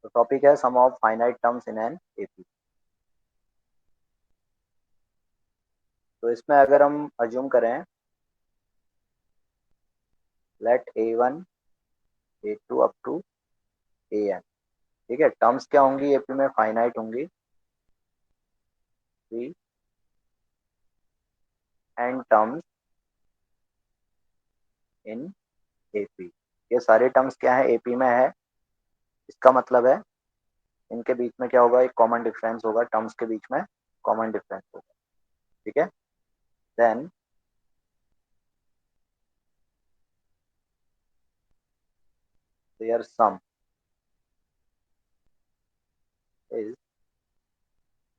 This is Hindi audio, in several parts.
तो टॉपिक है sum of finite terms in an AP. तो इसमें अगर हम अज्यूम करें late A1 A2 up to AN, ठीक है। टर्म्स क्या होंगी एपी में? फाइनाइट होंगी। Three N terms in AP. ये सारे टर्म्स क्या है? एपी में है। इसका मतलब है इनके बीच में क्या होगा? एक कॉमन डिफरेंस होगा, टर्म्स के बीच में कॉमन डिफरेंस होगा, ठीक है। Then there sum is,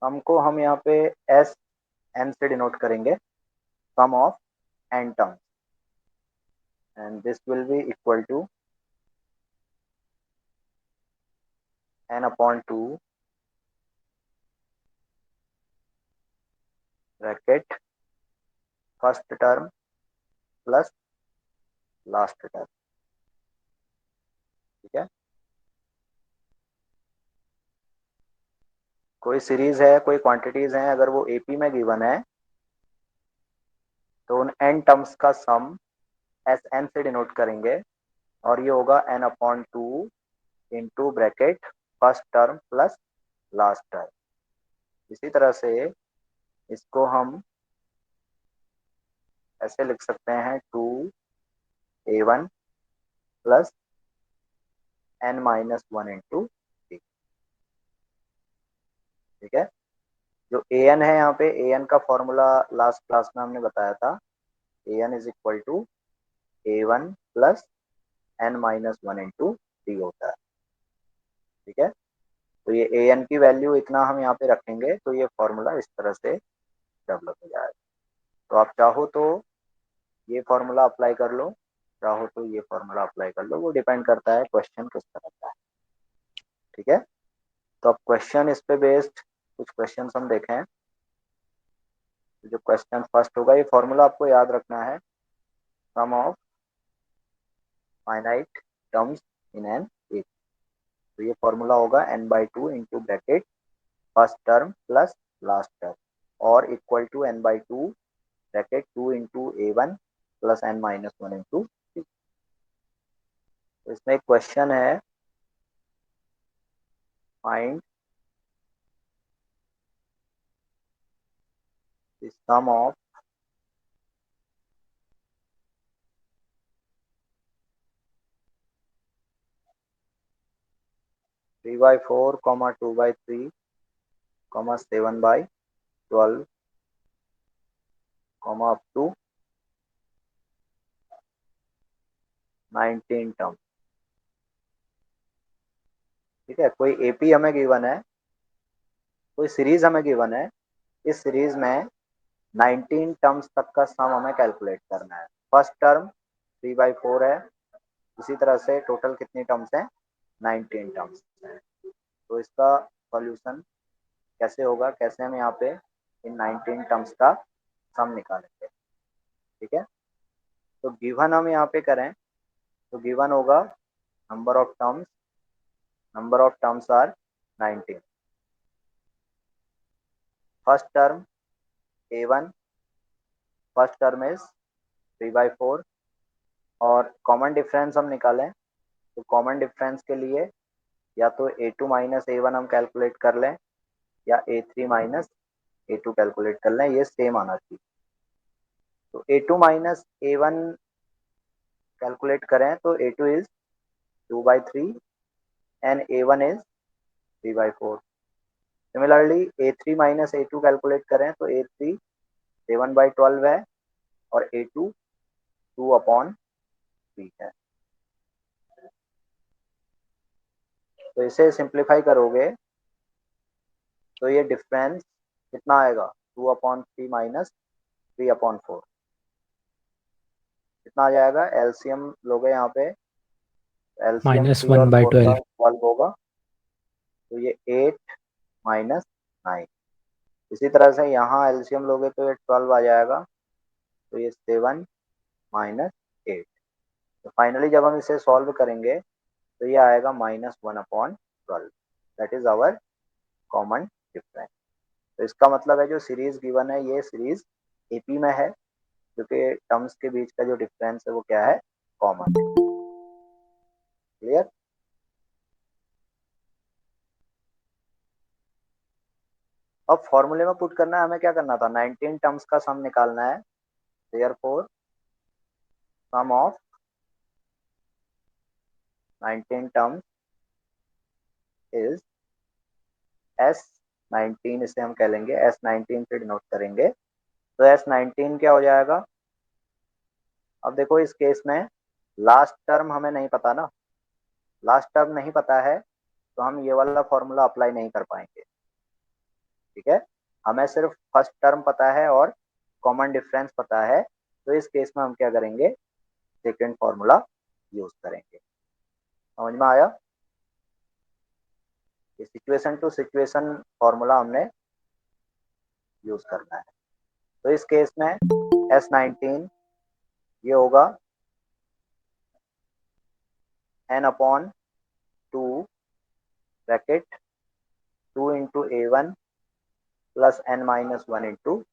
sum को हम यहाँ पे एस एन से डिनोट करेंगे, sum of n terms, and this will be equal to n upon two bracket first term plus last term, ठीक है। कोई सीरीज है, कोई क्वांटिटीज हैं, अगर वो एपी में गिवन है तो उन एन टर्म्स का सम एस एन से डिनोट करेंगे, और ये होगा n upon two into bracket first term plus last term. इसी तरह से इसको हम ऐसे लिख सकते हैं, two A1 plus n minus one into, ठीक है। जो ए एन है यहाँ पे, ए एन का फॉर्मूला लास्ट क्लास में हमने बताया था। A n is equal to A1 plus n minus one into d होता है, ठीक है। तो ये ए एन की वैल्यू इतना हम यहाँ पे रखेंगे तो ये फॉर्मूला इस तरह से डेवलप हो जाएगा। तो आप चाहो तो ये फॉर्मूला अप्लाई कर लो, चाहो तो ये फॉर्मूला अप्लाई कर लो, वो डिपेंड करता है क्वेश्चन किस तरह का है, ठीक है। तो अब क्वेश्चन इस पे बेस्ड कुछ क्वेश्चन हम देखें। तो जो क्वेश्चन फर्स्ट होगा, ये फॉर्मूला आपको याद रखना है, sum of finite terms in an A. तो ये फॉर्मूला होगा n by two into bracket first term plus last term, और equal to n by two bracket two into A1 plus n minus one into. तो इसमें एक क्वेश्चन है, find the sum of three by four comma two by three comma seven by twelve comma up to 19 term, ठीक है। कोई एपी हमें गिवन है, कोई सीरीज हमें गिवन है। इस सीरीज में 19 टर्म्स तक का सम हमें कैलकुलेट करना है। फर्स्ट टर्म 3/4 है, इसी तरह से टोटल कितनी टर्म्स हैं? 19 टर्म्स हैं। तो इसका सॉल्यूशन कैसे होगा, कैसे हम यहाँ पे इन 19 टर्म्स का सम निकालेंगे, ठीक है। तो गिवन हम यहाँ पे करें तो गिवन होगा number of terms, number of terms are 19। First term A1, first term is 3/4, और कॉमन डिफरेंस हम निकालें तो कॉमन डिफरेंस के लिए या तो A2 माइनस A1 हम कैलकुलेट कर लें, या A3 माइनस A2 कैलकुलेट कर लें, ये सेम आना चाहिए। तो A2 माइनस A1 कैलकुलेट करें तो A2 is 2/3 and A1 is 3/4। Similarly A3 minus A2 calculate करें तो A3 7/12 है, और A2 2/3 है। तो इसे सिंप्लीफाई करोगे तो ये डिफरेंस कितना आएगा? 2/3 माइनस 3/4 कितना आ जाएगा? एलसीएम लोगे यहाँ पे, एलसीएम माइनस 3 और वन बाई 4 का ट्वेल्व 12 होगा, तो ये 8 माइनस 9। इसी तरह से यहाँ एलसीएम लोगे तो ये 12 आ जाएगा, तो ये 7 माइनस 8। तो फाइनली जब हम इसे सॉल्व करेंगे तो ये आएगा -1/12। 12, that is our common difference. तो इसका मतलब है जो सीरीज गिवन है ये सीरीज एपी में है, क्योंकि टर्म्स के बीच का जो डिफरेंस है वो क्या है, कॉमन। क्लियर। अब फॉर्मूले में पुट करना है, हमें क्या करना था, 19 टर्म्स का सम निकालना है। Therefore sum of 19 terms is S19, इसे हम कह लेंगे S19 से डिनोट करेंगे। तो S19 क्या हो जाएगा, अब देखो इस केस में लास्ट टर्म हमें नहीं पता ना, लास्ट टर्म नहीं पता है तो हम ये वाला फॉर्मूला अप्लाई नहीं कर पाएंगे। ठीक है, हमें सिर्फ फर्स्ट टर्म पता है और कॉमन डिफरेंस पता है, तो इस केस में हम क्या करेंगे, सेकेंड फॉर्मूला यूज करेंगे। समझ में आया, ये सिचुएशन टू सिचुएशन फॉर्मूला हमने यूज करना है। तो इस केस में S19 ये होगा n/2 bracket 2 into A1 plus n-1 into.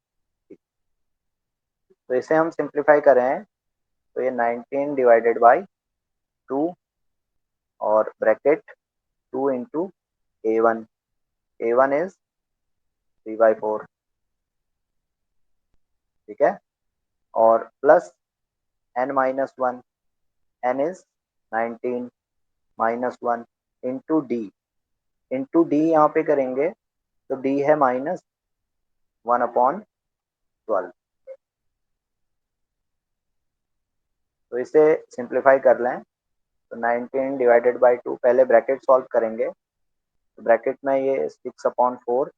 तो इसे हम सिंप्लीफाई करें तो ये 19 डिवाइडेड बाई 2 और bracket 2 into A1, A1 is 3/4। ठीक है, और plus n-1, n is 19 -1 into D, into D यहाँ पे करेंगे तो डी है -1/12। तो इसे सिंप्लीफाई कर लें तो 19 डिवाइडेड बाई 2, पहले ब्रैकेट सॉल्व करेंगे तो ब्रैकेट में ये 6/4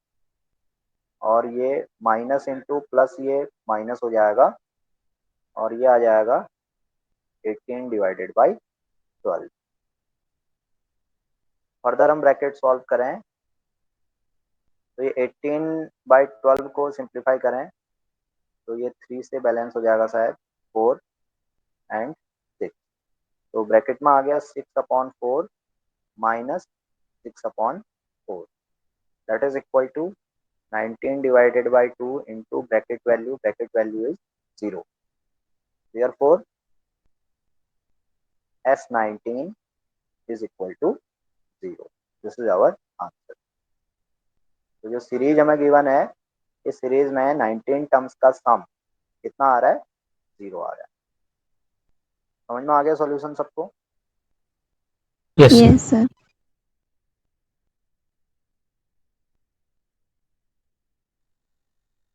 और ये माइनस इंटू प्लस ये माइनस हो जाएगा और ये आ जाएगा 18 डिवाइडेड बाई 12। फर्दर हम ब्रैकेट सॉल्व करें तो ये 18/12 को सिंप्लीफाई करें तो ये 3 से बैलेंस हो जाएगा शायद 4 एंड 6। तो ब्रैकेट में आ गया 6/4 minus 6/4, that is equal to 19 divided by 2 into bracket value is 0। Therefore S19 is equal to 0. This is our answer. तो जो सीरीज हमें गिवन है इस सीरीज में 19 टर्म्स का सम कितना आ रहा है, 0 आ रहा है। समझ में आ गया सॉल्यूशन सबको? Yes sir.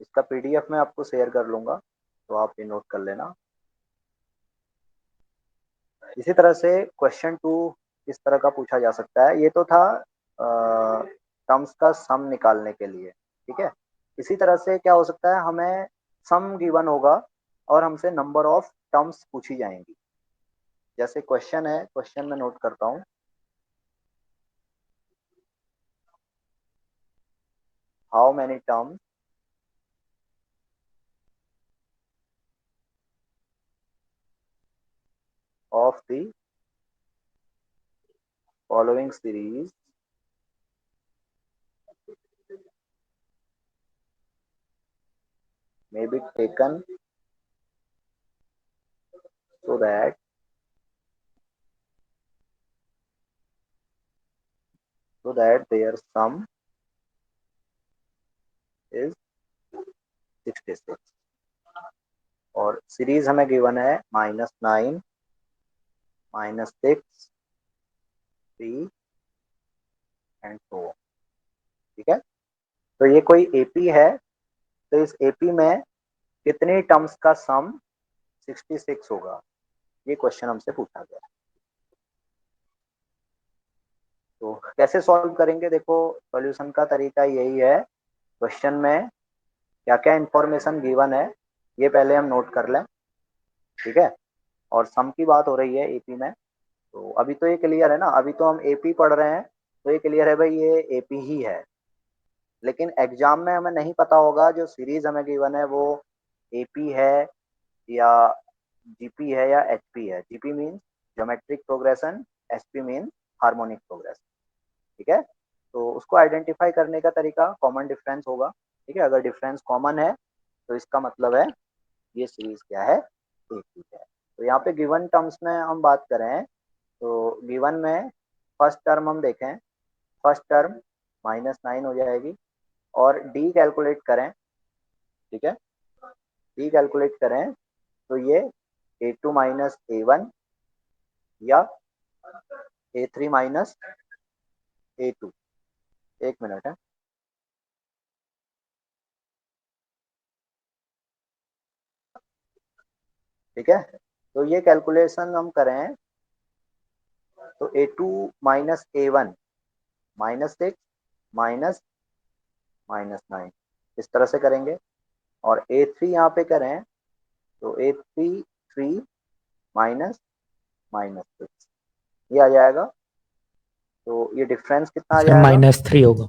इसका पीडीएफ मैं आपको शेयर कर लूंगा तो आप ये नोट कर लेना। इसी तरह से क्वेश्चन 2 इस तरह का पूछा जा सकता है, ये तो था टर्म्स का सम निकालने के लिए। ठीक है, इसी तरह से क्या हो सकता है, हमें सम गिवन होगा और हमसे नंबर ऑफ टर्म्स पूछी जाएंगी। जैसे क्वेश्चन है, क्वेश्चन में नोट करता हूँ, how many terms of the following series may be taken so that their sum is 66। और सीरीज हमें गिवन है -9 -6 3 एंड 4। ठीक है, तो ये कोई एपी है, तो इस एपी में कितने टर्म्स का सम 66 होगा, ये क्वेश्चन हमसे पूछा गया। तो कैसे सॉल्व करेंगे, देखो सॉल्यूशन का तरीका यही है, क्वेश्चन में क्या क्या इंफॉर्मेशन गिवन है ये पहले हम नोट कर लें। ठीक है, और सम की बात हो रही है एपी में, तो अभी तो ये क्लियर है ना, अभी तो हम एपी पढ़ रहे हैं तो ये क्लियर है भाई ये एपी ही है। लेकिन एग्जाम में हमें नहीं पता होगा जो सीरीज हमें गिवन है वो एपी है या जीपी है या एचपी है। GP means geometric progression, HP means harmonic progression. ठीक है, उसको आइडेंटिफाई करने का तरीका कॉमन डिफरेंस होगा। ठीक है, अगर डिफरेंस कॉमन है तो इसका मतलब है ये सीरीज क्या है, एक ही है। तो यहाँ पे गिवन टर्म्स में हम बात करें तो गिवन में फर्स्ट टर्म हम देखें, फर्स्ट टर्म -9 हो जाएगी और डी कैलकुलेट करें। ठीक है, डी कैलकुलेट करें तो ये A2 माइनस A1 या A3 माइनस A2। एक मिनट है। ठीक है, तो ये कैलकुलेशन हम करें तो A2 माइनस A1 -6 माइनस -9 इस तरह से करेंगे। और A3 यहाँ पे करें तो A3 3 माइनस -6 ये आ जाएगा। तो ये डिफरेंस कितना आ सर जाएगा? -3 होगा।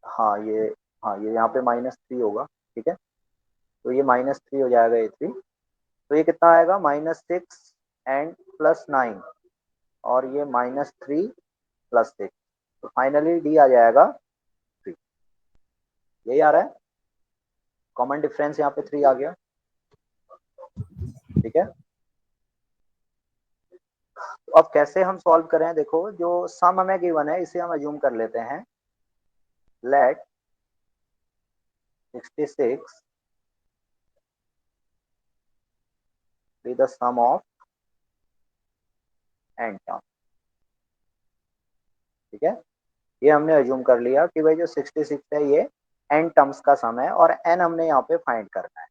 हाँ ये, हाँ ये यहाँ पे -3 होगा। ठीक है, तो ये -3 हो जाएगा A3। तो ये कितना आएगा? -6 एंड +9 और ये -3 +6। तो फाइनली डी आ जाएगा 3। यही आ रहा है, कॉमन डिफरेंस यहाँ पे 3 आ गया। ठीक है, तो अब कैसे हम सॉल्व करें? देखो जो सम हमें गिवन है इसे हम अज्यूम कर लेते हैं। Let 66 be the sum of n term. ठीक है, ये हमने अज्यूम कर लिया कि भाई जो 66 है ये n टर्म्स का सम है और n हमने यहाँ पे फाइंड करना है।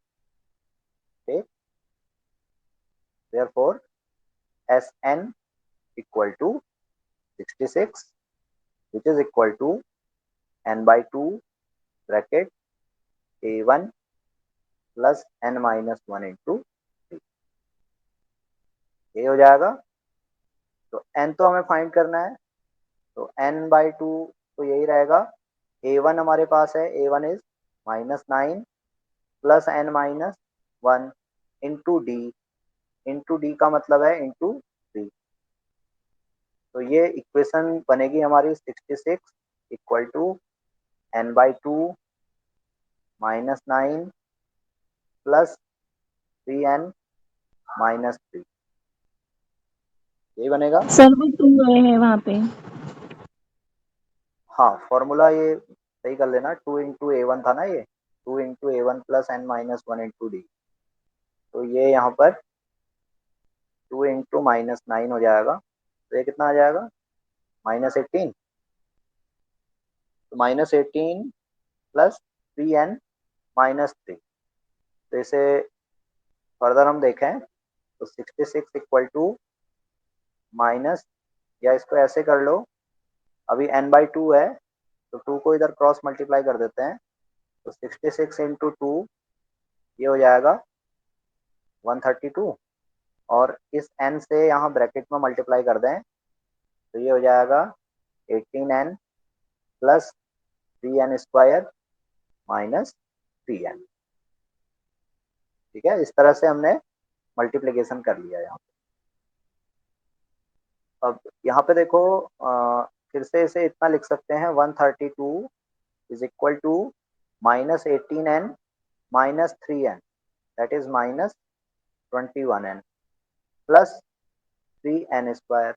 ठीक, therefore Sn equal to 66 which is equal to n/2 bracket A1 plus n-1 into 3। ये हो जाएगा। तो n तो हमें फाइंड करना है, तो n/2 तो यही रहेगा। A1 हमारे पास है, A1 is -9 plus n-1 into D का मतलब है इंटू 3। तो ये इक्वेशन बनेगी हमारी 66 equal to n/2 -9 plus 3n-3। यही बनेगा। सर वो 2 है वहाँ पे। हाँ फॉर्मूला ये सही कर लेना, 2 इंटू A1 था ना, ये 2 into A1 plus n-1 into d. तो ये यहाँ पर 2 इंटू -9 हो जाएगा। तो ये कितना आ जाएगा? -18। तो -18 प्लस 3n-3। तो इसे फर्दर हम देखें तो 66 इक्वल टू माइनस, या इसको ऐसे कर लो, अभी n/2 है तो 2 को इधर क्रॉस मल्टीप्लाई कर देते हैं। तो 66 इंटू 2 ये हो जाएगा 132 और इस n से यहाँ ब्रैकेट में मल्टीप्लाई कर दें तो ये हो जाएगा 18n plus 3n² minus 3n। ठीक है, इस तरह से हमने मल्टीप्लिकेशन कर लिया यहाँ पे। अब यहाँ पे देखो फिर से इसे इतना लिख सकते हैं 132 is equal to -18n minus 3n that is -21n plus 3n²।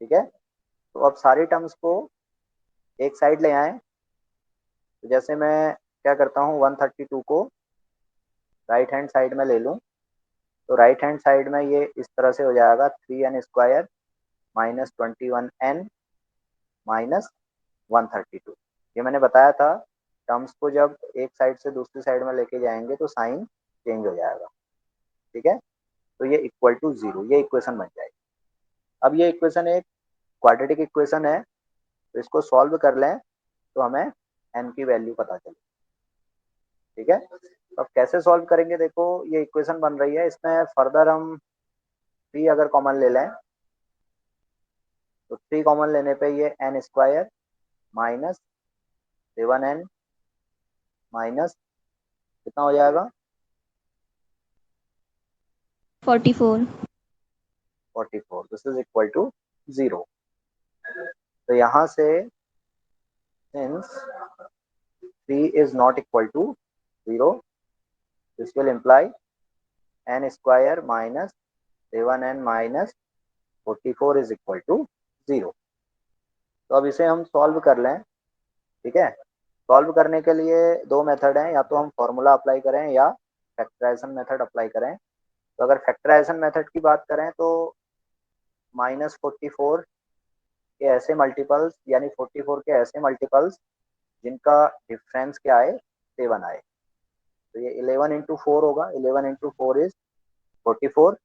ठीक है, तो अब सारी टर्म्स को एक साइड ले आए। तो जैसे मैं क्या करता हूँ, 132 को राइट हैंड साइड में ले लूँ तो राइट हैंड साइड में ये इस तरह से हो जाएगा 3n² -21n माइनस 132। ये मैंने बताया था, टर्म्स को जब एक साइड से दूसरी साइड में लेके जाएंगे तो साइन चेंज हो जाएगा। ठीक है, तो ये इक्वल टू 0 ये इक्वेशन बन जाएगी। अब ये इक्वेशन एक क्वाड्रेटिक इक्वेशन है, तो इसको सॉल्व कर लें तो हमें n की वैल्यू पता चले। ठीक है, तो अब कैसे सॉल्व करेंगे? देखो ये इक्वेशन बन रही है, इसमें फर्दर हम 3 अगर कॉमन ले लें तो 3 कॉमन लेने पे ये n² माइनस 7n माइनस कितना हो जाएगा? 44। 44। This is equal to 0। तो यहाँ से since 3 is not equal to 0, this will imply n square minus 7n minus 44 is equal to 0। तो अब इसे हम सॉल्व कर लें। ठीक है, सॉल्व करने के लिए दो मेथड हैं, या तो हम फॉर्मूला अप्लाई करें या फैक्टराइजेशन मेथड अप्लाई करें। तो अगर फैक्टराइजेशन मेथड की बात करें तो -44 के ऐसे मल्टीपल्स, यानी 44 के ऐसे मल्टीपल्स जिनका डिफरेंस क्या आए, 7 आए। तो ये 11 इंटू 4 होगा, 11 into 4 is 44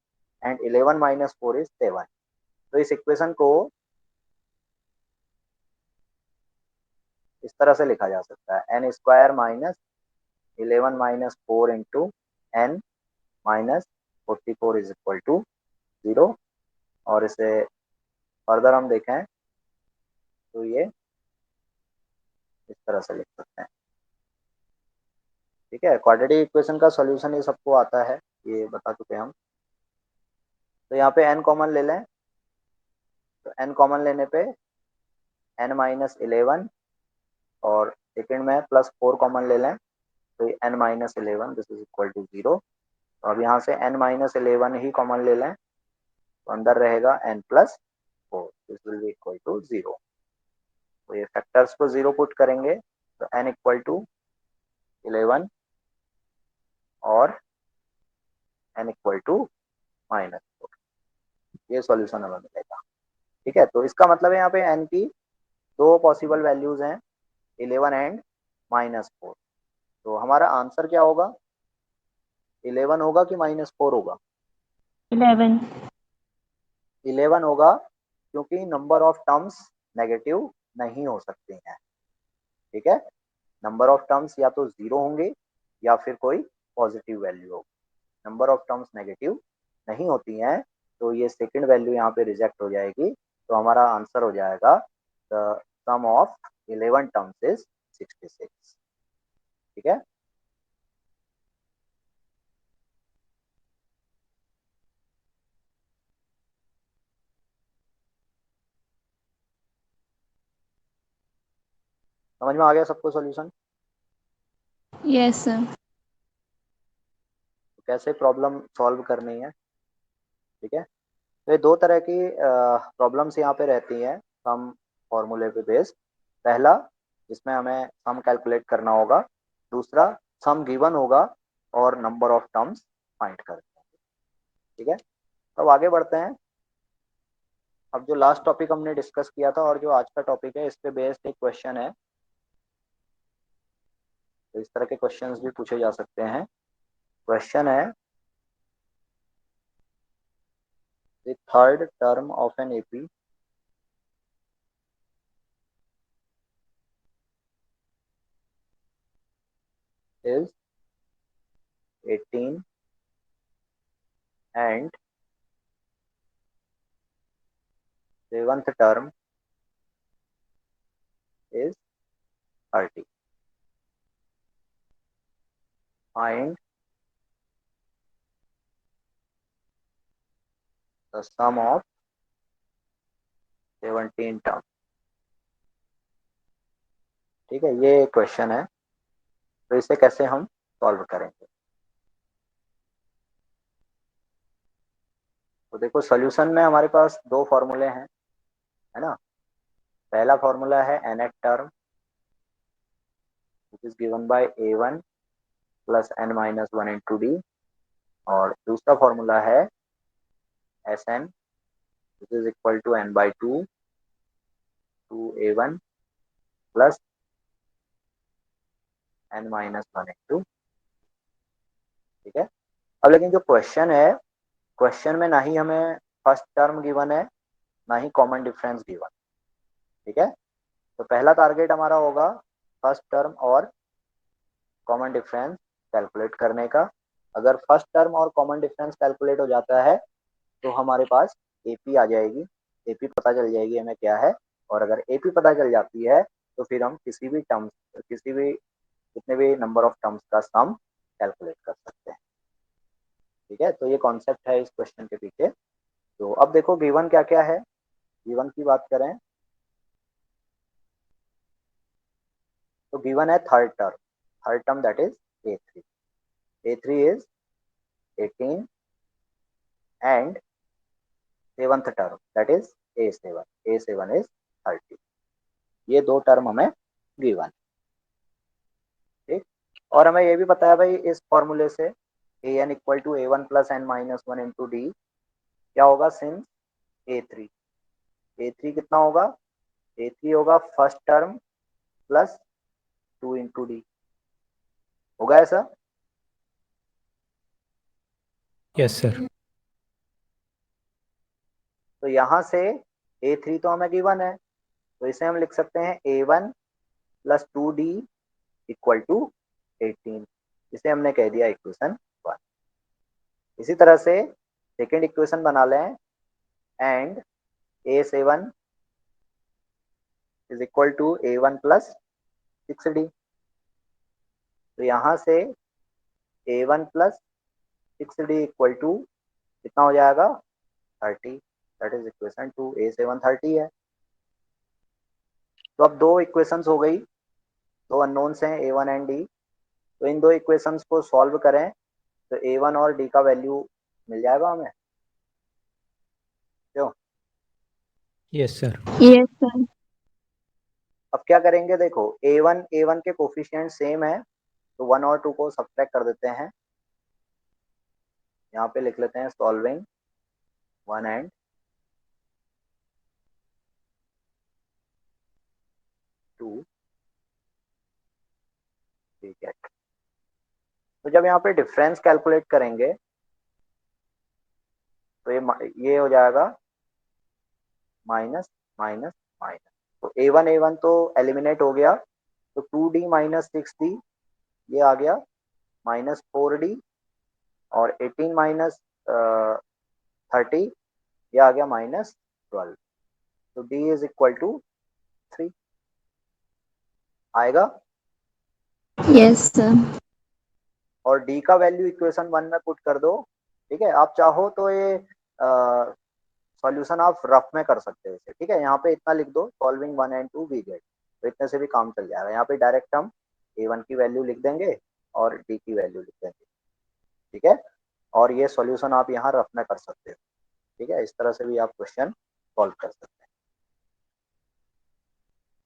and 11 minus 4 is 7। तो इस इक्वेशन को इस तरह से लिखा जा सकता है, n square minus 11 minus 4 into n minus 44 is equal to 0। और इसे फर्दर हम देखें तो ये इस तरह से लिख सकते हैं। ठीक है, क्वाड्रेटिक इक्वेशन का सॉल्यूशन ये सबको आता है, ये बता चुके हैं हम। तो यहाँ पे n कॉमन ले लें, तो n कॉमन लेने पे n माइनस 11 और सेकेंड में +4 कॉमन ले लें, तो ये n minus 11 this is equal to 0। तो अब यहाँ से n माइनस 11 ही कॉमन ले लें, तो अंदर रहेगा n plus 4, this will be equal to 0। तो ये फैक्टर्स को 0 पुट करेंगे, तो n इक्वल टू 11 और n इक्वल टू -4, ये सॉल्यूशन हमें मिलेगा। ठीक है, तो इसका मतलब है यहाँ पे n की दो पॉसिबल वैल्यूज हैं, 11 एंड -4। तो हमारा आंसर क्या होगा, 11 होगा कि -4 होगा? 11। 11 होगा, क्योंकि नंबर ऑफ टर्म्स नेगेटिव नहीं हो सकते हैं। ठीक है, नंबर ऑफ टर्म्स या तो 0 होंगे या फिर कोई पॉजिटिव वैल्यू होगी। नंबर ऑफ टर्म्स नेगेटिव नहीं होती हैं, तो ये सेकंड वैल्यू यहाँ पे रिजेक्ट हो जाएगी। तो हमारा आंसर हो जाएगा the sum of 11 terms is 66। ठीक है, समझ में आ गया सबको सॉल्यूशन? Yes sir. कैसे प्रॉब्लम सॉल्व करनी है। ठीक है, तो ये दो तरह की प्रॉब्लम्स यहाँ पे रहती हैं सम फॉर्मूले पे बेस्ड। पहला, जिसमें हमें सम कैलकुलेट करना होगा। दूसरा, सम गिवन होगा और नंबर ऑफ टर्म्स फाइंड करते हैं। ठीक है, अब आगे बढ़ते हैं। अब जो लास्ट टॉपिक हमने डिस्कस किया था और जो आज का टॉपिक है, इस पे बेस्ड एक क्वेश्चन है। तो इस तरह के क्वेश्चंस भी पूछे जा सकते हैं। क्वेश्चन है, the third term of an AP is 18 and seventh term is 30। Find the sum of 17 term. ठीक है, ये क्वेश्चन है। तो इसे कैसे हम सॉल्व करेंगे? तो देखो, सॉल्यूशन में हमारे पास दो फॉर्मूले हैं, है ना। पहला फॉर्मूला है nth term, which is given by a1 plus n minus 1 into d. और दूसरा फॉर्मूला है Sn, which is equal to n by 2 to a1 plus n minus 1 into. ठीक है, अब लेकिन जो क्वेश्चन है, क्वेश्चन में ना ही हमें फर्स्ट टर्म गिवन है, ना ही कॉमन डिफरेंस गिवन। ठीक है, तो पहला टारगेट हमारा होगा फर्स्ट टर्म और कॉमन डिफरेंस कैलकुलेट करने का। अगर फर्स्ट टर्म और कॉमन डिफरेंस कैलकुलेट हो जाता है तो हमारे पास एपी आ जाएगी, एपी पता चल जाएगी हमें क्या है। और अगर एपी पता चल जाती है तो फिर हम किसी भी टर्म्स, किसी भी जितने भी नंबर ऑफ टर्म्स का सम कैलकुलेट कर सकते हैं। ठीक है, तो ये कॉन्सेप्ट है इस क्वेश्चन के पीछे। तो अब देखो गिवन क्या क्या है। गिवन की बात करें तो गिवन है third term that is A3 is 18 and seventh term that is A7 is 30। ये दो टर्म हमें गिवन, ठीक। और हमें ये भी पता है भाई इस फॉर्मूले से an=a1 + n-1 * d क्या होगा, सिंस A3 कितना होगा, A3 होगा फर्स्ट टर्म प्लस 2 × d, होगा ऐसा। Yes sir. तो यहाँ से A3 तो हमें गिवन है, तो इसे हम लिख सकते हैं A1 + 2d = 18। इसे हमने कह दिया इक्वेशन 1। इसी तरह से सेकेंड इक्वेशन बना लें, एंड A7 = A1 + 6d। तो यहाँ से A1 + 6d = कितना हो जाएगा, 30। That is equation 2। A7 30 है। तो अब दो इक्वेशंस हो गई, दो अननोन्स हैं A1 एंड D। तो इन दो इक्वेशंस को सॉल्व करें तो A1 और D का वैल्यू मिल जाएगा हमें, क्यों। Yes sir. Yes sir. अब क्या करेंगे, देखो A1 के कोफिशिएंट सेम है, तो 1 और 2 को सब्ट्रैक्ट कर देते हैं। यहाँ पे लिख लेते हैं सॉल्विंग 1 एंड 2, ठीक है। तो जब यहाँ पे डिफरेंस कैलकुलेट करेंगे तो ये हो जाएगा माइनस माइनस माइनस। तो A1 तो एलिमिनेट हो गया, तो 2d - 6d ये आ गया -4d, और 18 - 30 ये आ गया -12। तो d = 3 आएगा। Yes sir. और d का वैल्यू इक्वेशन 1 में पुट कर दो, ठीक है। आप चाहो तो ये सॉल्यूशन आप रफ में कर सकते हो इसे, ठीक है। यहाँ पे इतना लिख दो, सॉल्विंग 1 एंड 2 वी गेट, तो इतने से भी काम चल जाएगा। यहाँ पे डायरेक्ट हम A1 की वैल्यू लिख देंगे और D की वैल्यू लिख देंगे, ठीक है। और ये सॉल्यूशन आप यहाँ रफ में कर सकते हो, ठीक है। इस तरह से भी आप क्वेश्चन सॉल्व कर सकते हैं।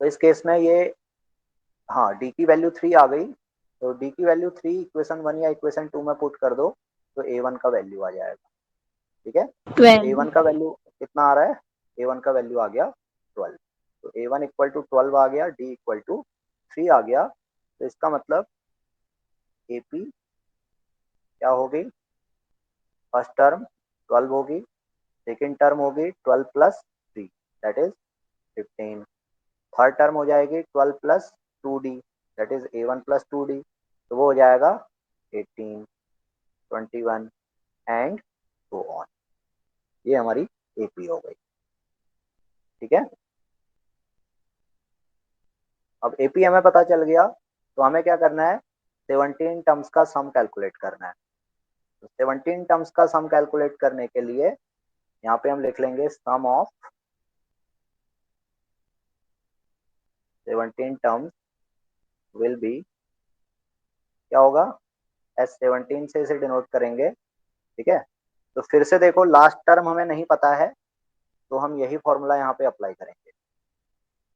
तो इस केस में ये, हाँ, D की वैल्यू 3 आ गई, तो D की वैल्यू 3 इक्वेशन 1 या इक्वेशन 2 में पुट कर दो, तो A1 का वैल्यू आ जाएगा, ठीक है। तो 12। A1 का वैल्यू कितना आ रहा है, A1 का वैल्यू आ गया 12। तो A1 = 12 आ गया, D = 3 आ गया। तो इसका मतलब AP क्या होगी, फर्स्ट टर्म 12 होगी, सेकेंड टर्म होगी 12 + 3 दैट इज 15, थर्ड टर्म हो जाएगी 12 + 2d that is A1 + 2d, तो वो हो जाएगा 18, 21 एंड सो ऑन। ये हमारी AP हो गई, ठीक है। अब AP हमें पता चल गया, तो हमें क्या करना है, 17 टर्म्स का सम कैलकुलेट करना है। तो 17 टर्म्स का सम कैलकुलेट करने के लिए यहाँ पे हम लिख लेंगे सम ऑफ 17 टर्म्स विल बी, क्या होगा, S17 से इसे डिनोट करेंगे, ठीक है। तो फिर से देखो, लास्ट टर्म हमें नहीं पता है, तो हम यही फॉर्मूला यहाँ पे अप्लाई करेंगे।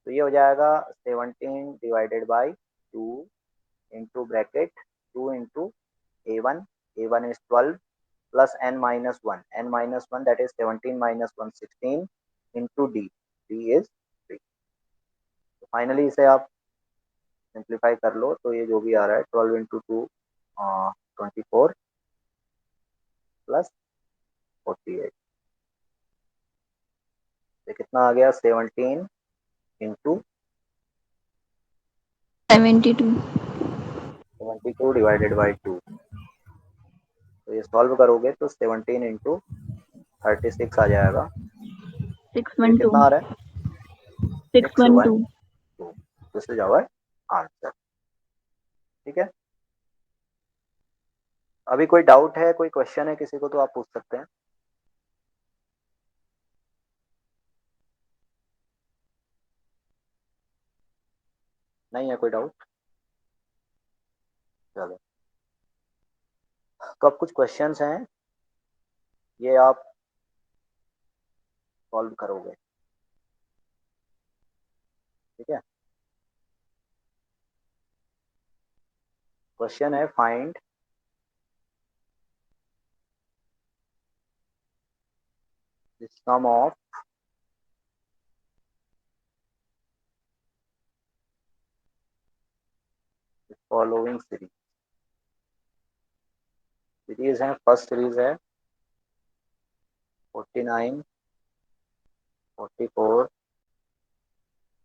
तो ये हो जाएगा 17 divided by 2 into bracket 2 into A1 is 12 plus n-1 that is 17 - 1 16 into D is 3। तो फाइनली इसे आप सिंप्लीफाई कर लो, तो ये जो भी आ रहा है 12 इंटू 2 24 प्लस 48, ये कितना आ गया, 17 इंटू 72। 72 divided by 2। तो ये सॉल्व करोगे तो 17 इंटू 36 आ जाएगा। तो ये 612। कितना आ रहा है, 612। 612। दिस इज आवर आंसर, ठीक है। अभी कोई डाउट है, कोई क्वेश्चन है किसी को, तो आप पूछ सकते हैं। नहीं है कोई डाउट? चलो, तो अब कुछ क्वेश्चंस हैं, ये आप सॉल्व करोगे, ठीक है। क्वेश्चन है find the sum of following series. Series है, फर्स्ट सीरीज है 49, 44,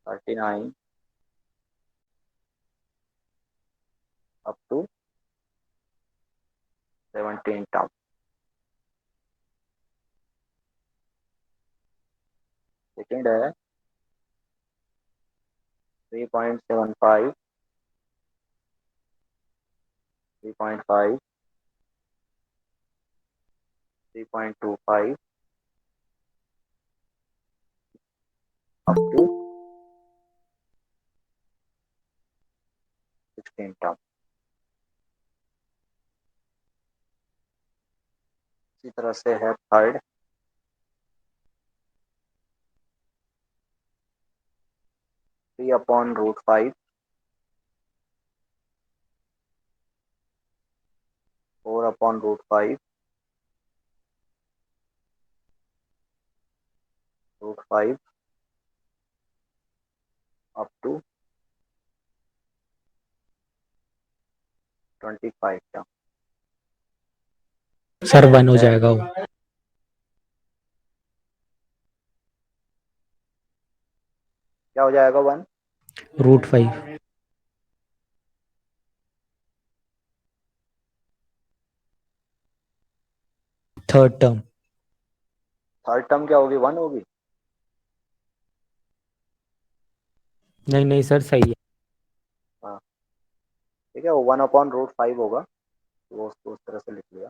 39 अप टू 17 टर्म। सेकेंड है 3.75, 3.5, 3.25 अप टू 16 टर्म। इसी तरह से है third 3/√5, 4/√5, √5 up to 25 term. Sir 1 हो जाएगा वो। क्या हो जाएगा 1? √5। Third term. थर्ड टर्म क्या होगी? 1 होगी? नहीं नहीं सर, सही है। हाँ, ठीक है, वो 1/√5 होगा, तो वो उसको उस तरह से लिख लिया।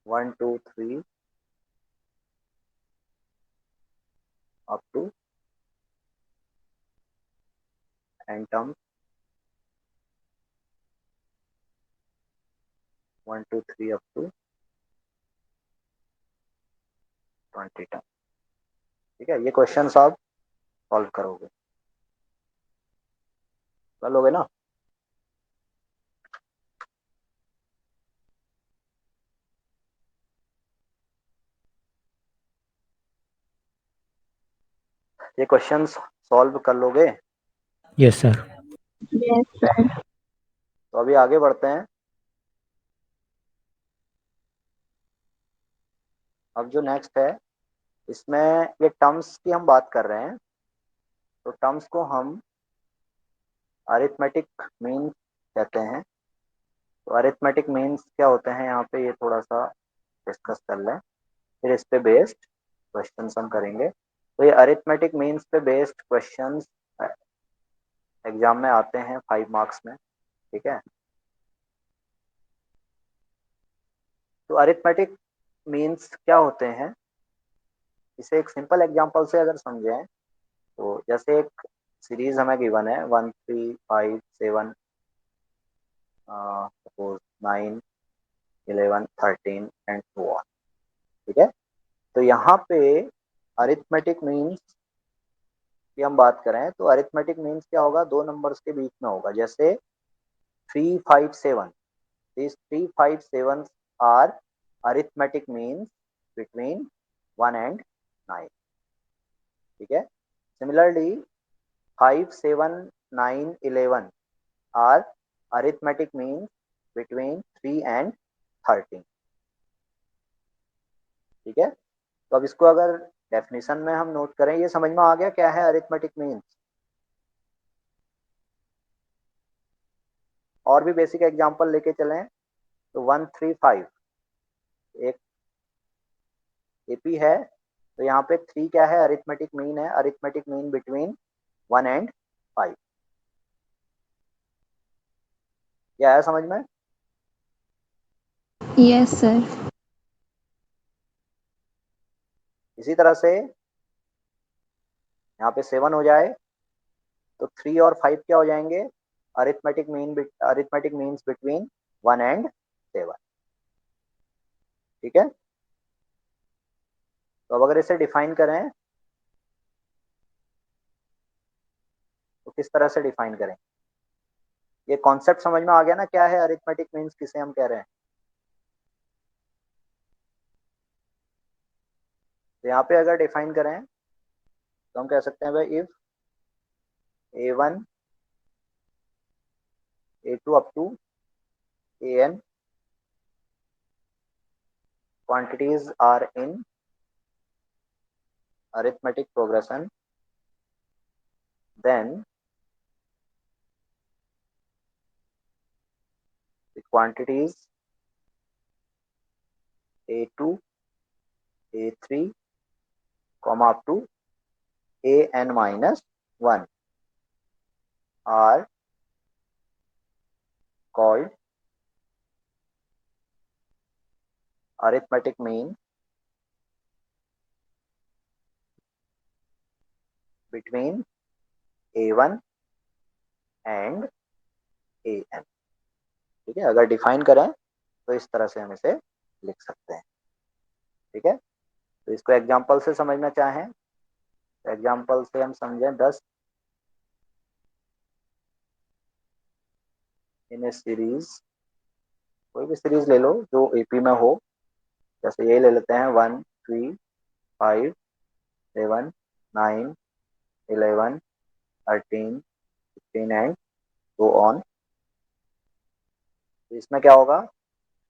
1 2 3 up to n term, 1 2 3 up to 20 term. ठीक है, ये क्वेश्चन आप सॉल्व करोगे, कर लोगे ना? ये क्वेश्चन सॉल्व कर लोगे? Yes sir. Yes, sir. तो अभी आगे बढ़ते हैं। अब जो नेक्स्ट है, इसमें ये टर्म्स की हम बात कर रहे हैं, तो टर्म्स को हम अरिथमेटिक मीन कहते हैं। तो अरिथमेटिक मीन्स क्या होते हैं, यहाँ पे ये थोड़ा सा डिस्कस कर लें, फिर इस पे बेस्ड क्वेश्चंस हम करेंगे। तो ये अरिथमेटिक मीन्स पे बेस्ड क्वेश्चंस एग्जाम में आते हैं 5 मार्क्स में, ठीक है। तो अरिथमेटिक मीन्स क्या होते हैं, इसे एक सिंपल एग्जांपल से अगर समझें, तो जैसे एक सीरीज हमें गिवन है 1 3 5 7 सपोज 9 11 13 एंड सो ऑन, ठीक है। तो यहाँ पे अरिथमेटिक मीन्स की हम बात करें, तो अरिथमेटिक मीन्स क्या होगा, दो नंबर्स के बीच में होगा। जैसे 357, these 357 are arithmetic means between 1 and 9, ठीक है। Similarly 5 7 9 11 are arithmetic means between 3 and 13, ठीक है। तो अब इसको अगर डेफिनेशन में हम नोट करें, ये समझ में आ गया क्या है अरिथमेटिक मीन्स? और भी बेसिक एग्जांपल लेके चलें, तो 135 एक एपी है, तो यहाँ पे 3 क्या है, अरिथमेटिक मीन है, अरिथमेटिक मीन बिटवीन 1 एंड 5। क्या आया समझ में? Yes, sir. इसी तरह से यहाँ पे 7 हो जाए, तो 3 और 5 क्या हो जाएंगे? Arithmetic means between 1 and 7। ठीक है, तो अब अगर इसे डिफाइन करें तो किस तरह से डिफाइन करें? ये कॉन्सेप्ट समझ में आ गया ना, क्या है अरिथमेटिक मीन्स, किसे हम कह रहे हैं? तो यहाँ पे अगर डिफाइन करें तो हम कह सकते हैं भाई, if A1 A2 up to AN quantities are in arithmetic progression, then the quantities A2 A3 comma up to AN minus 1 are called arithmetic mean between A1 and AN। ठीक है, अगर डिफाइन करें तो इस तरह से हम इसे लिख सकते हैं। ठीक है, तो इसको एग्जांपल से समझना चाहें तो एग्जांपल से हम समझें 10 इन ए सीरीज, कोई भी सीरीज ले लो जो एपी में हो, जैसे ये ले लेते हैं 1 3 5 7 9 11 13 15 एंड गो ऑन। तो इसमें क्या होगा?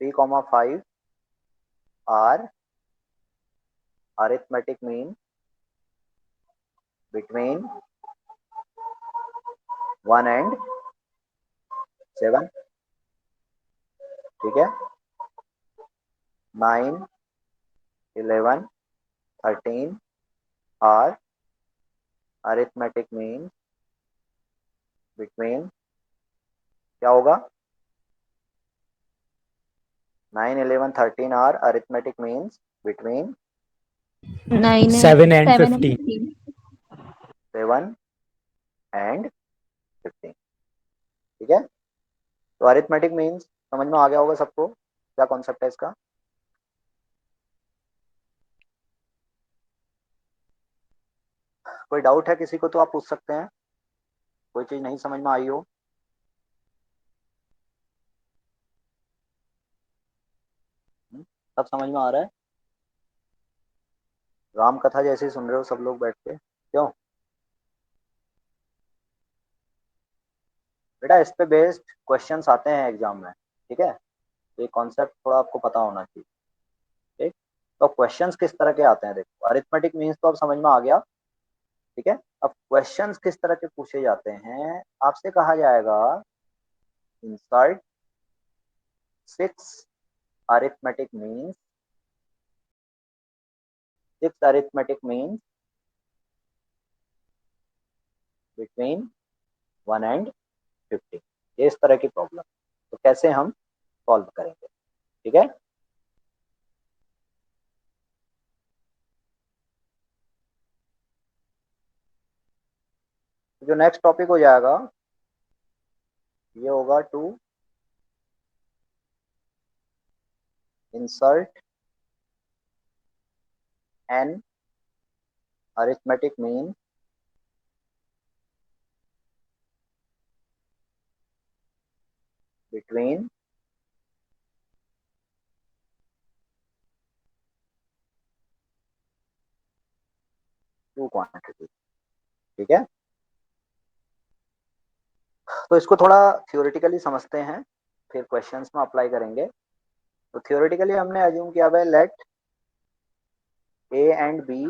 3,5 are arithmetic mean between 1 and 7। ठीक है, 9 11 13 आर अरिथमेटिक मीन बिटवीन, क्या होगा? 9 11 13 are arithmetic means between 7 and 7 and 15. 15. 7 and 15। ठीक है, तो अरिथमेटिक मीन्स समझ में आ गया होगा सबको, क्या कॉन्सेप्ट है इसका? कोई डाउट है किसी को तो आप पूछ सकते हैं, कोई चीज नहीं समझ में आई हो। सब समझ में आ रहा है? राम कथा जैसे सुन रहे हो सब लोग बैठ के, क्यों? बेटा इस पे बेस्ड क्वेश्चंस आते हैं एग्जाम में। ठीक है, ये कॉन्सेप्ट थोड़ा आपको पता होना चाहिए। ठीक, तो क्वेश्चंस किस तरह के आते हैं, देखो अरिथमेटिक मीन्स तो अब समझ में आ गया। ठीक है, अब क्वेश्चंस किस तरह के पूछे जाते हैं, आपसे कहा जाएगा insert 6 arithmetic means, 6 arithmetic means between 1 and 50। ये इस तरह की प्रॉब्लम, तो कैसे हम सॉल्व करेंगे? ठीक है, जो नेक्स्ट टॉपिक हो जाएगा ये होगा to insert n arithmetic mean between two quantity. ठीक है, तो इसको थोड़ा थियोरेटिकली समझते हैं, फिर क्वेश्चंस में अप्लाई करेंगे। तो थियोरेटिकली हमने अज्यूम किया है, let a and b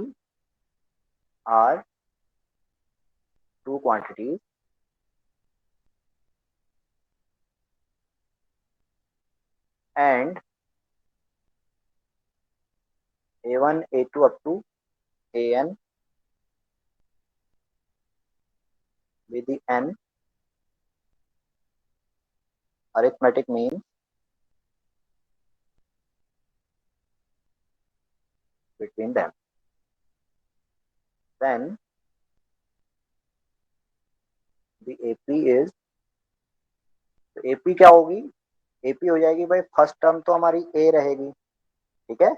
are two quantities and A1 A2 up to AN with the n arithmetic mean between them, then AP is, तो एपी क्या होगी, एपी हो जाएगी भाई फर्स्ट टर्म तो हमारी ए रहेगी, ठीक है,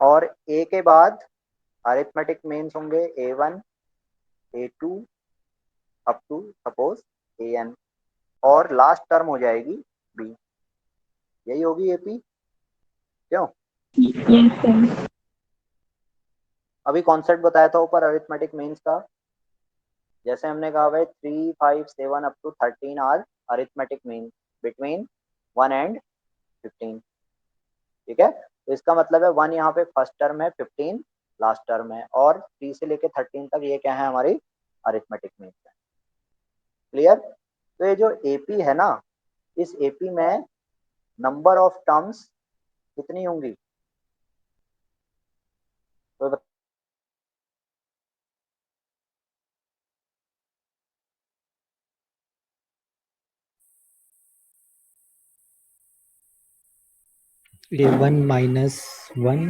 और ए के बाद अरिथमेटिक मीन्स होंगे A1 A2 up to suppose AN, और लास्ट टर्म हो जाएगी बी, यही होगी एपी, क्यों? Yes, sir. अभी कॉन्सेप्ट बताया था ऊपर अरिथमेटिक मीन्स का, जैसे हमने कहा भाई 3, 5, 7 up to 13 are arithmetic mean between 1 and 15, ठीक है, तो इसका मतलब है 1 यहाँ पे फर्स्ट टर्म है, 15 लास्ट टर्म है, और 3 से लेके 13 तक ये क्या है हमारी अरिथमेटिक मीन्स है। क्लियर? तो ये जो एपी है ना, इस एपी में नंबर ऑफ टर्म्स कितनी होंगी, तो 1 -1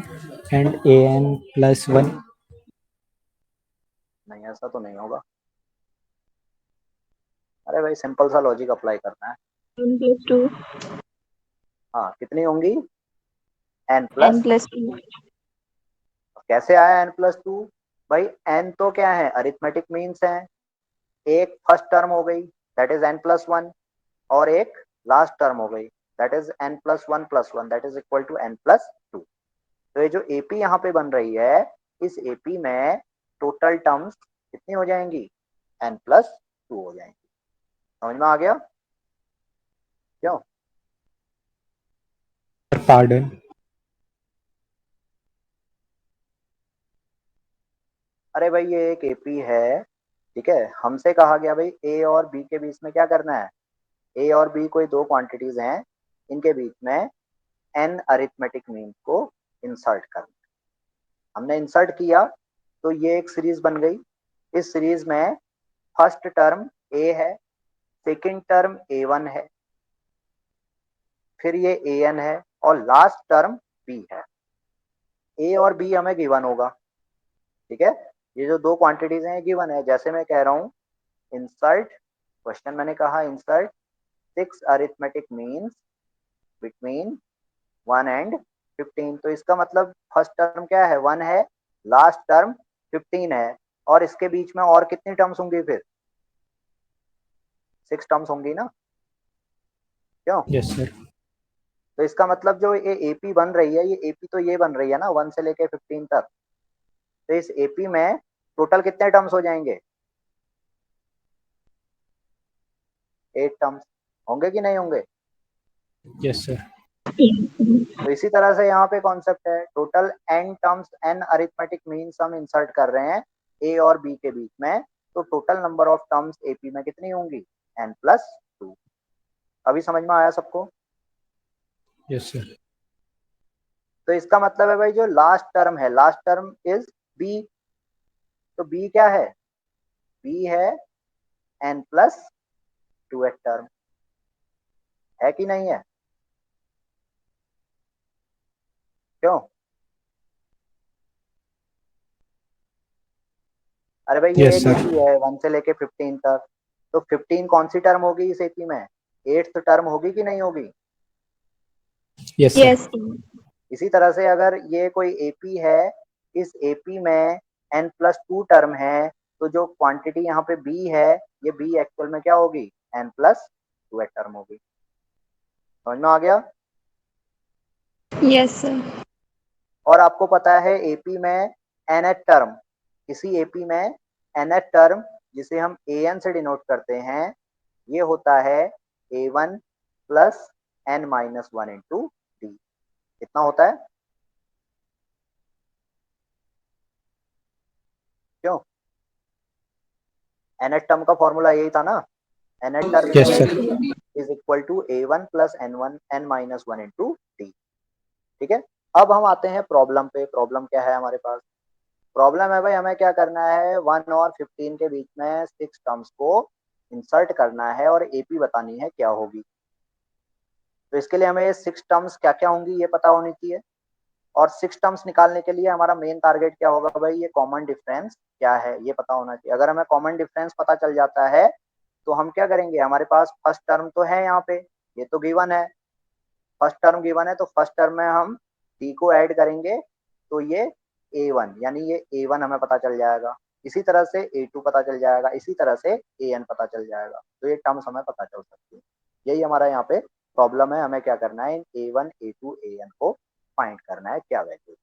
and an+1। नहीं, ऐसा तो नहीं होगा। अरे भाई सिंपल सा लॉजिक अप्लाई करना है। 1 + 2 हाँ, कितनी होंगी, n n प्लस, + 2 कैसे आया n+2, भाई n तो क्या है अरिथमेटिक मीन्स है, एक फर्स्ट टर्म हो गई दैट इज n+1, और एक लास्ट टर्म हो गई that is n+1+1 that is equal to n+2। तो ये जो एपी यहाँ पे बन रही है, इस एपी में टोटल टर्म्स कितनी हो जाएंगी, n+2 हो जाएंगी। समझ में आ गया क्यों? पार्डन। अरे भाई ये एक एपी है, ठीक है, हमसे कहा गया भाई ए और बी के बीच में क्या करना है, ए और बी कोई दो क्वांटिटीज हैं, इनके बीच में एन अरिथमेटिक मीन को इंसर्ट करना। हमने इंसर्ट किया तो ये एक सीरीज बन गई, इस सीरीज में फर्स्ट टर्म ए है, सेकंड टर्म A1 है, फिर ये AN है, और लास्ट टर्म बी है। ए और बी हमें गिवन होगा, ठीक है, ये जो दो क्वांटिटीज हैं गिवन है। जैसे मैं कह रहा हूँ इंसर्ट, क्वेश्चन मैंने कहा insert 6 arithmetic means between 1 and 15, तो इसका मतलब फर्स्ट टर्म क्या है 1 है, लास्ट टर्म 15 है, और इसके बीच में और कितनी टर्म्स होंगी फिर 6 टर्म्स होंगी ना, क्यों? Yes sir. तो इसका मतलब जो ये एपी बन रही है, ये एपी तो ये बन रही है ना 1 से लेके 15 तक, तो इस एपी में टोटल कितने टर्म्स हो जाएंगे, 8 टर्म्स होंगे कि नहीं होंगे? Yes sir. तो इसी तरह से यहाँ पे कॉन्सेप्ट है total n terms, n arithmetic means हम इंसर्ट कर रहे हैं ए और बी के बीच में, तो total number of terms AP में कितनी होंगी, n+2। अभी समझ में आया सबको? Yes sir. तो इसका मतलब है भाई जो लास्ट टर्म है, लास्ट टर्म इज बी, तो बी क्या है, बी है n+2 टर्म, है कि नहीं है, क्यों? अरे भाई ये यस एक सर। एपी है 1 से लेके 15 तक, तो 15 कौन सी टर्म होगी इस एपी में, 8th टर्म होगी कि नहीं होगी? Yes sir. Yes, इसी तरह से अगर ये कोई एपी है, इस एपी में n+2 टर्म है, तो जो क्वांटिटी यहाँ पे बी है, ये बी एक्चुअल में क्या होगी, n+2 टर्म होगी। समझ में आ गया? yes, sir. और आपको पता है एपी में nth टर्म, इसी एपी में nth टर्म जिसे हम an से डिनोट करते हैं, ये होता है A1 plus n-1 into D. कितना होता है, क्यों? nth टर्म का फॉर्मूला यही था ना, nth टर्म यस Yes, सर। sir. Is equal to A1 plus n-1 into d, ठीक है। अब हम आते हैं प्रॉब्लम पे। प्रॉब्लम क्या है हमारे पास, प्रॉब्लम है भाई हमें क्या करना है, 1 और 15 के बीच में 6 टर्म्स को इंसर्ट करना है और एपी बतानी है क्या होगी। तो इसके लिए हमें ये 6 टर्म्स क्या क्या होंगी ये पता होनी चाहिए, और 6 टर्म्स निकालने के लिए हमारा मेन टारगेट क्या होगा भाई, ये कॉमन डिफरेंस क्या है ये पता होना चाहिए। अगर हमें कॉमन डिफरेंस पता चल जाता है तो हम क्या करेंगे, हमारे पास फर्स्ट टर्म तो है यहाँ पे, ये तो गिवन है, फर्स्ट टर्म गिवन है, तो फर्स्ट टर्म में हम डी को ऐड करेंगे तो ये a1, यानी ये a1 हमें पता चल जाएगा। इसी तरह से a2 पता चल जाएगा, इसी तरह से an पता चल जाएगा, तो ये टर्म्स हमें पता चल सकती है। यही हमारा यहाँ पे प्रॉब्लम है, हमें क्या करना है, इन a1 a2 an को फाइंड करना है क्या वैल्यू।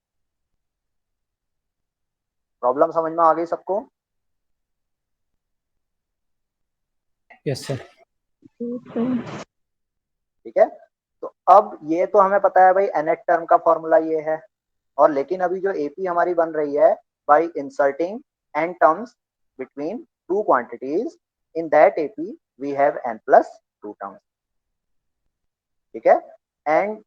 प्रॉब्लम समझ में आ गई सबको? Yes, sir. Yes, sir. ठीक है, तो अब ये तो हमें पता है भाई nth टर्म का फॉर्मूला ये है, और लेकिन अभी जो एपी हमारी बन रही है by inserting n terms between two quantities, in that AP we have n plus 2 terms. ठीक है, and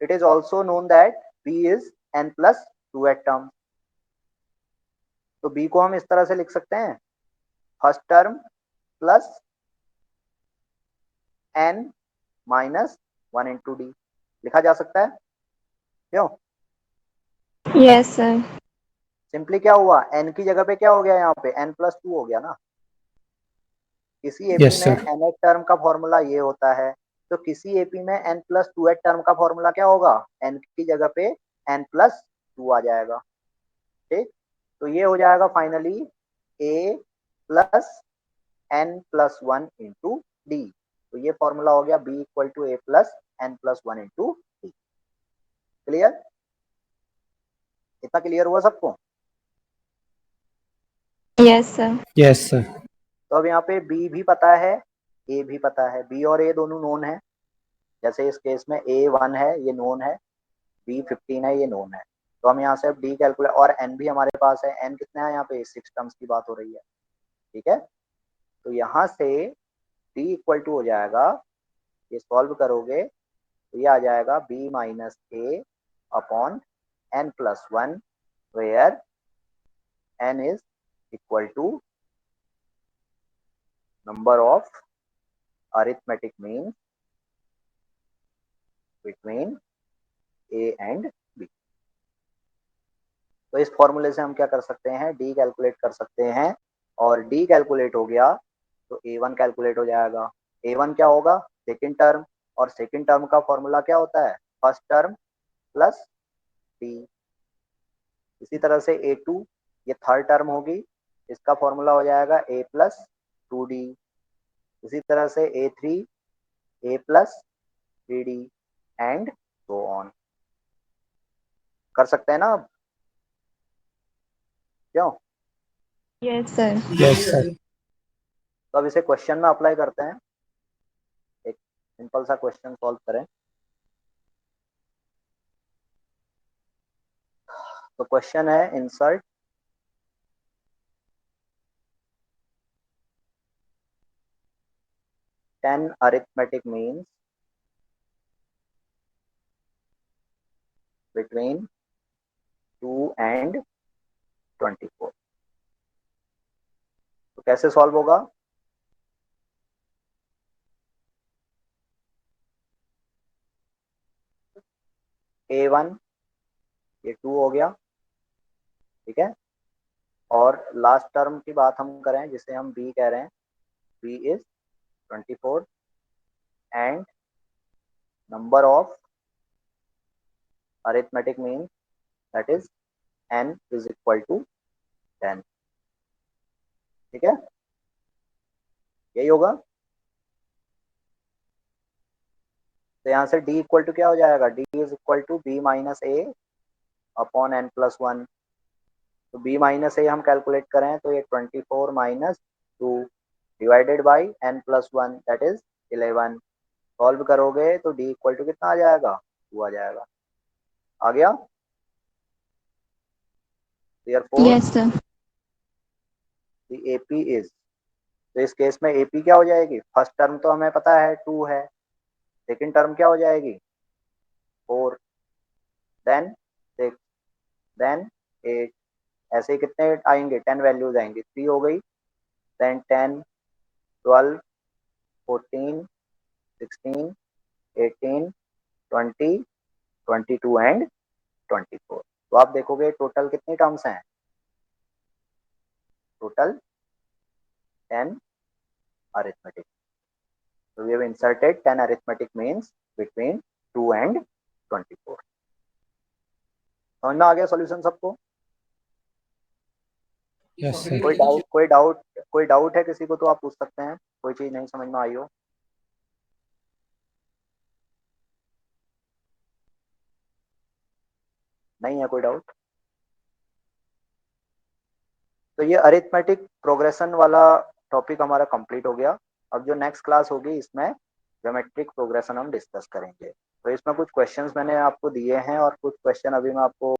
it is also known that b is n plus 2 at term. तो b को हम इस तरह से लिख सकते हैं, first term plus n minus 1 into D, लिखा जा सकता है क्यों? Yes, sir. सिंपली क्या हुआ, n की जगह पे क्या हो गया, यहाँ पे n प्लस 2 हो गया ना। किसी एपी Yes, में sir. nth टर्म का फॉर्मूला ये होता है, तो किसी एपी में n प्लस 2 टर्म का फॉर्मूला क्या होगा, n की जगह पे n प्लस 2 आ जाएगा। ठीक, तो ये हो जाएगा finally a plus n plus 1 into d. तो ये फॉर्मूला हो गया b equal to a plus n plus 1 into d. Clear? इतना क्लियर हुआ सबको? Yes, sir. Yes, sir. तो अब यहाँ पे b भी पता है, a भी पता है, b और a दोनों नोन है। जैसे इस केस में a1 है, ये नोन है, b15 है, ये नोन है। तो हम यहाँ से अब d कैलकुलेट, और n भी हमारे पास है, n कितना है यहाँ पे, 6 टर्म्स की बात हो रही है। ठीक है, तो यहाँ से d इक्वल टू हो जाएगा, ये सॉल्व करोगे तो ये आ जाएगा b minus a upon n plus 1, where n is equal to number of arithmetic mean between a and b। तो इस फॉर्मूले से हम क्या कर सकते हैं, डी कैलकुलेट कर सकते हैं, और डी कैलकुलेट हो गया तो a1 कैलकुलेट हो जाएगा। a1 क्या होगा, सेकंड टर्म, और सेकंड टर्म का फॉर्मूला क्या होता है, फर्स्ट टर्म प्लस डी। इसी तरह से a2, ये थर्ड टर्म होगी, इसका फॉर्मूला हो जाएगा a प्लस 2d। इसी तरह से a3, a plus 3d and so on. कर सकते हैं ना अब, क्यों? Yes, sir. Yes, sir. तो अब इसे क्वेश्चन में अप्लाई करते हैं, एक सिंपल सा क्वेश्चन सॉल्व करें। तो क्वेश्चन है, insert ten arithmetic means between 2 and 24। तो कैसे सॉल्व होगा, a1 ये 2 हो गया, ठीक है, और लास्ट टर्म की बात हम करें जिसे हम b कह रहे हैं, b is 24 and number of arithmetic mean that is n is equal to 10। ठीक है, यही होगा। तो यहाँ से d इक्वल टू क्या हो जाएगा, d is equal to b minus a upon n plus 1। तो b माइनस ए हम कैलकुलेट करें तो ये 24 minus 2 divided by n plus 1 that is 11। Solve करोगे तो d इक्वल टू कितना आ जाएगा, 2 आ जाएगा। आ गया? Therefore Yes, sir. The AP is, तो इस केस में एपी क्या हो जाएगी, फर्स्ट टर्म तो हमें पता है 2 है, सेकंड टर्म क्या हो जाएगी 4, देन 6, देन 8, ऐसे ही कितने आएंगे, 10 वैल्यूज आएंगी, 3 हो गई, देन 10, 12, 14, 16, 18, 20, 22 एंड 24। तो आप देखोगे टोटल कितनी टर्म्स हैं, total 10 arithmetic. So we have inserted 10 arithmetic means between 2 and 24. समझ में आ गया सॉल्यूशन सबको? Yes, sir. कोई डाउट है किसी को तो आप पूछ सकते हैं, कोई चीज नहीं समझ में आई हो। नहीं है कोई डाउट? तो ये अरिथमेटिक प्रोग्रेशन वाला टॉपिक हमारा कंप्लीट हो गया। अब जो नेक्स्ट क्लास होगी इसमें ज्योमेट्रिक प्रोग्रेशन हम डिस्कस करेंगे। तो इसमें कुछ क्वेश्चंस मैंने आपको दिए हैं और कुछ क्वेश्चन अभी मैं आपको